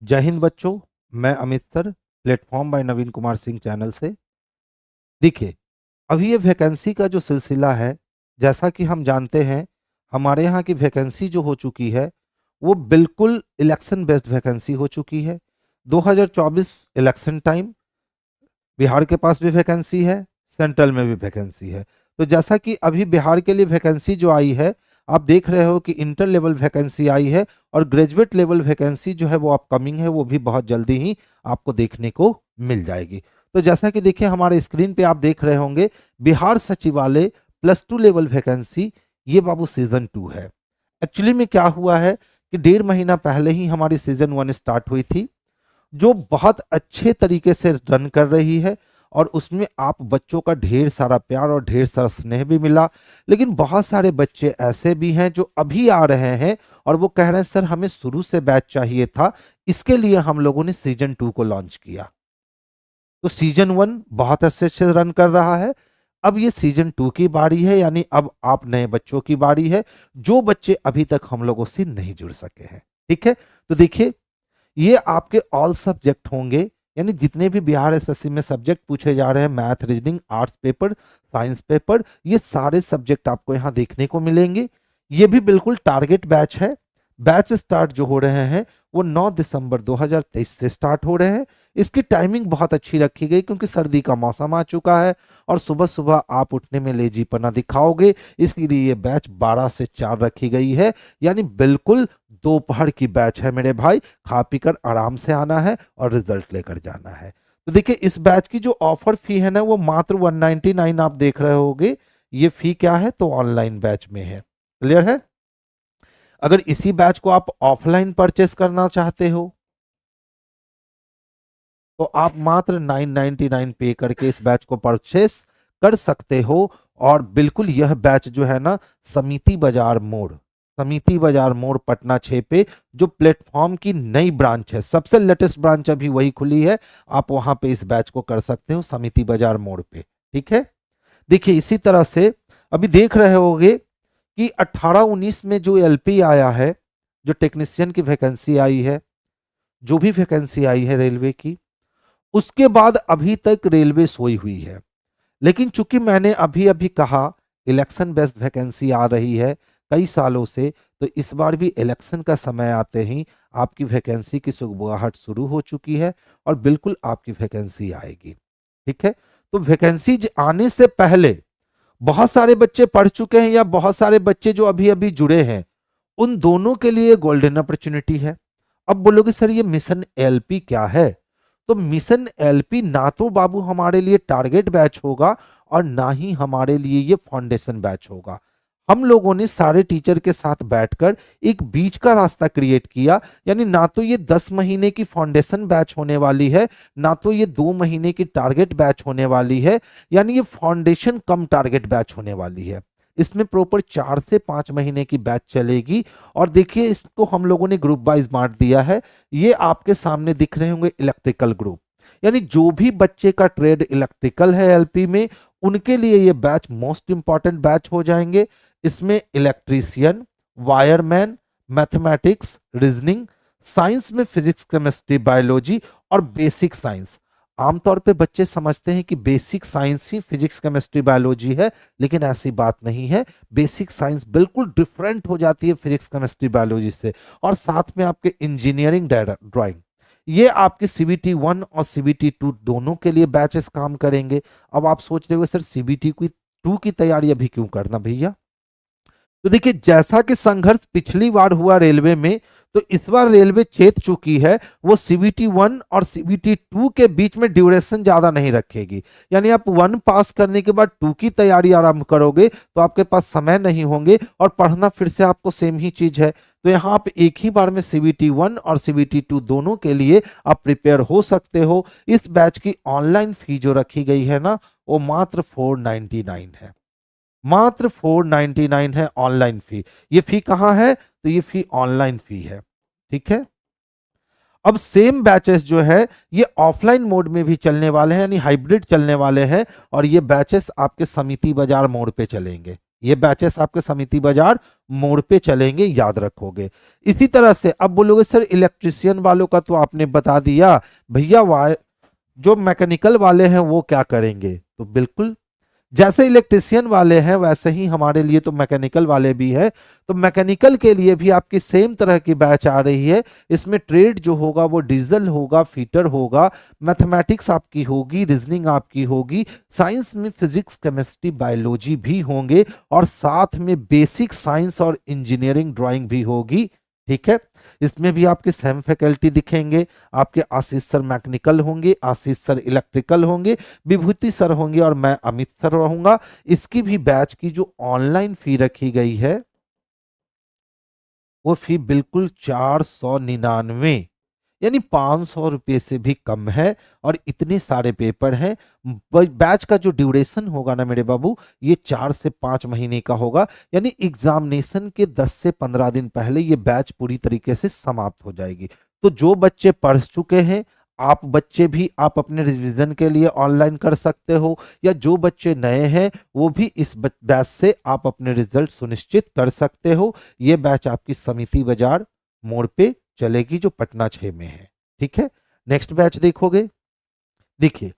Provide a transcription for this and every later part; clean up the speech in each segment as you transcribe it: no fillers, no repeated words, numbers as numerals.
जय हिंद बच्चों। मैं अमित सर, प्लेटफॉर्म बाय नवीन कुमार सिंह चैनल से। देखिए, अभी ये वैकेंसी का जो सिलसिला है, जैसा कि हम जानते हैं, हमारे यहाँ की वैकेंसी जो हो चुकी है वो बिल्कुल इलेक्शन बेस्ड वैकेंसी हो चुकी है। 2024 इलेक्शन टाइम, बिहार के पास भी वैकेंसी है, सेंट्रल में भी वैकेंसी है। तो जैसा कि अभी बिहार के लिए वैकेंसी जो आई है, आप देख रहे हो कि इंटर लेवल वैकेंसी आई है और ग्रेजुएट लेवल वैकेंसी जो है वो अपकमिंग है, वो भी बहुत जल्दी ही आपको देखने को मिल जाएगी। तो जैसा कि देखिए हमारे स्क्रीन पे आप देख रहे होंगे, बिहार सचिवालय +2 लेवल वैकेंसी, ये बाबू सीजन 2 है। एक्चुअली में क्या हुआ है कि 1.5 महीना पहले ही हमारी सीजन 1 स्टार्ट हुई थी, जो बहुत अच्छे तरीके से रन कर रही है और उसमें आप बच्चों का ढेर सारा प्यार और ढेर सारा स्नेह भी मिला। लेकिन बहुत सारे बच्चे ऐसे भी हैं जो अभी आ रहे हैं और वो कह रहे हैं सर हमें शुरू से बैच चाहिए था, इसके लिए हम लोगों ने सीजन 2 को लॉन्च किया। तो सीजन 1 बहुत अच्छे से रन कर रहा है। अब ये सीजन 2 की बारी है, यानी अब आप नए बच्चों की बारी है, जो बच्चे अभी तक हम लोगों से नहीं जुड़ सके हैं। ठीक है, तो देखिए ये आपके ऑल सब्जेक्ट होंगे, यानी जितने भी बिहार एसएससी में सब्जेक्ट पूछे जा रहे हैं, math, reasoning, arts paper, science paper, ये सारे सब्जेक्ट आपको यहाँ देखने को मिलेंगे। ये भी बिल्कुल टारगेट बैच है। बैच स्टार्ट जो हो रहे हैं वो 9 दिसंबर 2023 से स्टार्ट हो रहे हैं। इसकी टाइमिंग बहुत अच्छी रखी गई क्योंकि सर्दी का मौसम आ चुका है और सुबह सुबह आप उठने में लेजीपना दिखाओगे, इसके लिए ये बैच 12 से 4 रखी गई है। यानी बिल्कुल दोपहर की बैच है मेरे भाई। खा पी कर आराम से आना है और रिजल्ट लेकर जाना है। तो देखिए इस बैच की जो ऑफर फी है ना, वो मात्र 199 आप देख रहे होगे। ये फी क्या है, तो ऑनलाइन बैच में है। क्लियर है। अगर इसी बैच को आप ऑफलाइन परचेस करना चाहते हो तो आप मात्र 999 पे करके इस बैच को परचेस कर सकते हो। और बिल्कुल यह बैच जो है ना, समिति बाजार मोड़ पटना 6 पे, जो प्लेटफॉर्म की नई ब्रांच है, सबसे लेटेस्ट ब्रांच अभी वही खुली है, आप वहां पे इस बैच को कर सकते हो, समिति बाजार मोड़ पे। ठीक है। देखिए इसी तरह से अभी देख रहे होगे कि 18-19 में जो एलपी आया है, जो टेक्नीशियन की वैकेंसी आई है, जो भी वैकेंसी आई है रेलवे की, उसके बाद अभी तक रेलवे सोई हुई है। लेकिन चूंकि मैंने अभी अभी कहा इलेक्शन बेस्ड वैकेंसी आ रही है कई सालों से, तो इस बार भी इलेक्शन का समय आते ही आपकी वैकेंसी की सुगबुगाहट शुरू हो चुकी है और बिल्कुल आपकी वैकेंसी आएगी। ठीक है। तो वैकेंसी आने से पहले बहुत सारे बच्चे पढ़ चुके हैं या बहुत सारे बच्चे जो अभी अभी जुड़े हैं, उन दोनों के लिए गोल्डन अपॉर्चुनिटी है। अब बोलोगे सर ये मिशन एलपी क्या है, तो मिशन एलपी ना तो बाबू हमारे लिए टारगेट बैच होगा और ना ही हमारे लिए ये फाउंडेशन बैच होगा। हम लोगों ने सारे टीचर के साथ बैठकर एक बीच का रास्ता क्रिएट किया। यानी ना तो ये 10 महीने की फाउंडेशन बैच होने वाली है, ना तो ये 2 महीने की टारगेट बैच होने वाली है। यानी ये फाउंडेशन कम टारगेट बैच होने वाली है। इसमें प्रॉपर 4 से 5 महीने की बैच चलेगी। और देखिए इसको हम लोगों ने ग्रुप वाइज बांट दिया है। ये आपके सामने दिख रहे होंगे इलेक्ट्रिकल ग्रुप, यानी जो भी बच्चे का ट्रेड इलेक्ट्रिकल है एलपी में, उनके लिए ये बैच मोस्ट इंपॉर्टेंट बैच हो जाएंगे। इसमें electrician, wireman, mathematics, reasoning, science में फिजिक्स, केमिस्ट्री, बायोलॉजी और बेसिक साइंस। आमतौर पे बच्चे समझते हैं कि बेसिक साइंस ही फिजिक्स, केमिस्ट्री, बायोलॉजी है, लेकिन ऐसी बात नहीं है। बेसिक साइंस बिल्कुल डिफरेंट हो जाती है फिजिक्स, केमिस्ट्री, बायोलॉजी से। और साथ में आपके इंजीनियरिंग, ड्राइंग, ये आपके CBT 1 और CBT 2 दोनों के लिए बैचेस काम करेंगे। अब आप सोच रहे हो सर CBT 2 की तैयारी अभी क्यों करना भैया। तो देखिए जैसा कि संघर्ष पिछली बार हुआ रेलवे में, तो इस बार रेलवे चेत चुकी है, वो CBT 1 और CBT 2 के बीच में ड्यूरेशन ज्यादा नहीं रखेगी। यानी आप 1 पास करने के बाद 2 की तैयारी आरंभ करोगे तो आपके पास समय नहीं होंगे और पढ़ना फिर से आपको सेम ही चीज है। तो यहाँ आप एक ही बार में CBT 1 और CBT 2 दोनों के लिए आप प्रिपेयर हो सकते हो। इस बैच की ऑनलाइन फी जो रखी गई है ना, वो मात्र 499 है। मात्र 499 है ऑनलाइन फी। ये फी कहाँ है, तो ये फी ऑनलाइन फी है। ठीक है। अब सेम बैचेस जो है ये ऑफलाइन मोड में भी चलने वाले हैं, यानी हाइब्रिड चलने वाले हैं। और ये बैचेस आपके समिति बाजार मोड पे चलेंगे। ये बैचेस आपके समिति बाजार मोड़ पे चलेंगे, याद रखोगे। इसी तरह से अब बोलोगे सर इलेक्ट्रिशियन वालों का तो आपने बता दिया, भैया जो मैकेनिकल वाले हैं वो क्या करेंगे? तो बिल्कुल जैसे इलेक्ट्रिशियन वाले हैं वैसे ही हमारे लिए तो मैकेनिकल वाले भी है। तो मैकेनिकल के लिए भी आपकी सेम तरह की बैच आ रही है। इसमें ट्रेड जो होगा वो डीजल होगा, फीटर होगा, मैथमेटिक्स आपकी होगी, रीजनिंग आपकी होगी, साइंस में फिजिक्स, केमिस्ट्री, बायोलॉजी भी होंगे, और साथ में बेसिक साइंस और इंजीनियरिंग ड्राइंग भी होगी। ठीक है, इसमें भी आपके सेम फैकल्टी दिखेंगे। आपके आशीष सर मैकेनिकल होंगे, आशीष सर इलेक्ट्रिकल होंगे, विभूति सर होंगे, और मैं अमित सर रहूंगा। इसकी भी बैच की जो ऑनलाइन फी रखी गई है वो फी बिल्कुल 499, यानी 500 रुपये से भी कम है। और इतने सारे पेपर हैं। बैच का जो ड्यूरेशन होगा ना मेरे बाबू, ये 4 से 5 महीने का होगा, यानी एग्जामिनेशन के 10 से 15 दिन पहले ये बैच पूरी तरीके से समाप्त हो जाएगी। तो जो बच्चे पढ़ चुके हैं, आप बच्चे भी आप अपने रिवीजन के लिए ऑनलाइन कर सकते हो, या जो बच्चे नए हैं वो भी इस बैच से आप अपने रिजल्ट सुनिश्चित कर सकते हो। ये बैच आपकी समिति बाजार मोड़ पे चलेगी जो पटना 6 में है। ठीक है, नेक्स्ट बैच देखोगे। देखिए,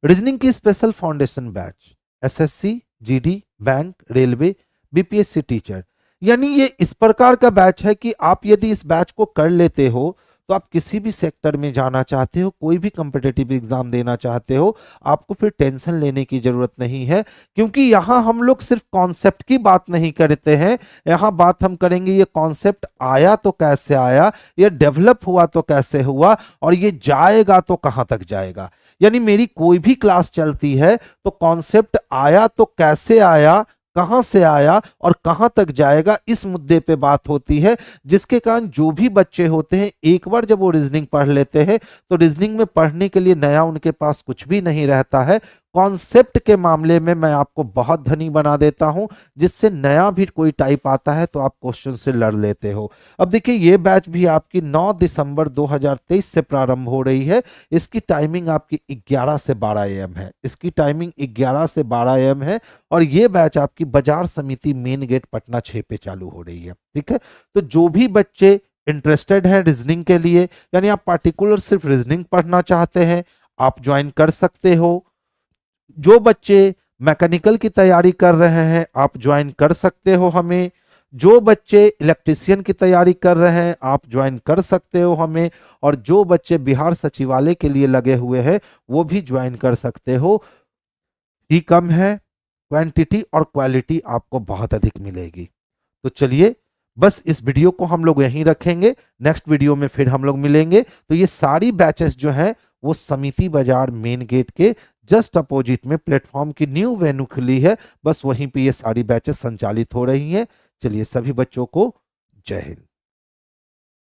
रीजनिंग की special foundation batch, SSC, GD, bank, railway, BPSC teacher, यानी ये इस प्रकार का बैच है कि आप यदि इस बैच को कर लेते हो तो आप किसी भी सेक्टर में जाना चाहते हो, कोई भी कॉम्पिटिटिव एग्जाम देना चाहते हो, आपको फिर टेंशन लेने की जरूरत नहीं है। क्योंकि यहाँ हम लोग सिर्फ कॉन्सेप्ट की बात नहीं करते हैं, यहाँ बात हम करेंगे ये कॉन्सेप्ट आया तो कैसे आया, ये डेवलप हुआ तो कैसे हुआ, और ये जाएगा तो कहाँ तक जाएगा। यानी मेरी कोई भी क्लास चलती है तो कॉन्सेप्ट आया तो कैसे आया, कहां से आया और कहां तक जाएगा, इस मुद्दे पे बात होती है। जिसके कारण जो भी बच्चे होते हैं, एक बार जब वो रीजनिंग पढ़ लेते हैं तो रीजनिंग में पढ़ने के लिए नया उनके पास कुछ भी नहीं रहता है। कॉन्सेप्ट के मामले में मैं आपको बहुत धनी बना देता हूं, जिससे नया भी कोई टाइप आता है तो आप क्वेश्चन से लड़ लेते हो। अब देखिए, ये बैच भी आपकी 9 दिसंबर 2023 से प्रारंभ हो रही है। इसकी टाइमिंग आपकी 11 से 12 AM है। इसकी टाइमिंग 11 से 12 AM है, और ये बैच आपकी बाजार समिति मेन गेट पटना 6 पे चालू हो रही है। ठीक है, तो जो भी बच्चे इंटरेस्टेड है रीजनिंग के लिए, यानी आप पार्टिकुलर सिर्फ रीजनिंग पढ़ना चाहते हैं, आप ज्वाइन कर सकते हो। जो बच्चे मैकेनिकल की तैयारी कर रहे हैं, आप ज्वाइन कर सकते हो हमें। जो बच्चे इलेक्ट्रिशियन की तैयारी कर रहे हैं, आप ज्वाइन कर सकते हो हमें। और जो बच्चे बिहार सचिवालय के लिए लगे हुए हैं, वो भी ज्वाइन कर सकते हो। फी कम है, क्वांटिटी और क्वालिटी आपको बहुत अधिक मिलेगी। तो चलिए, बस इस वीडियो को हम लोग यहीं रखेंगे। नेक्स्ट वीडियो में फिर हम लोग मिलेंगे। तो ये सारी बैचेस जो हैं वो समिति बाजार मेन गेट के जस्ट अपोजिट में प्लेटफॉर्म की न्यू वेन्यू खुली है, बस वहीं पे ये सारी बैचेस संचालित हो रही हैं। चलिए, सभी बच्चों को जय हिंद।